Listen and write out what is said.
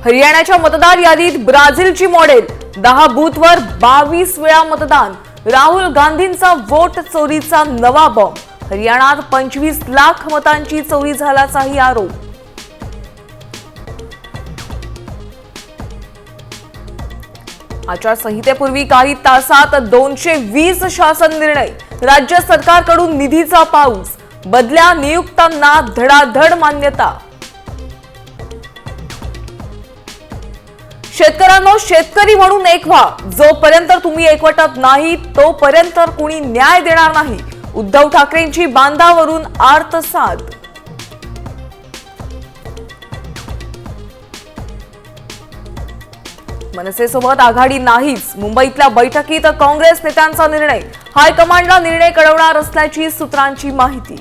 हरियाणाच्या मतदार यादीत ब्राझीलची मॉडेल, 10 बूथवर 22 वेळा मतदान. राहुल गांधींचा वोट चोरीचा नवा बॉम्ब. हरियाणात 25 लाख मतांची चोरी झाल्याचाही आरोप. आचारसंहितेपूर्वी काही तासात 220 शासन निर्णय. राज्य सरकारकडून निधीचा पाऊस. बदल्या नियुक्तांना धडाधड मान्यता. शेतकऱ्यांनो, शेतकरी म्हणून एक व्हा. जोपर्यंत तुम्ही एकवटत नाही तोपर्यंत कुणी न्याय देणार नाही. उद्धव ठाकरेंची बांधावरून आर्तसाद. मनसेसोबत आघाडी नाहीच. मुंबईतल्या बैठकीत काँग्रेस नेत्यांचा निर्णय. हायकमांडला निर्णय कळवणार असल्याची सूत्रांची माहिती.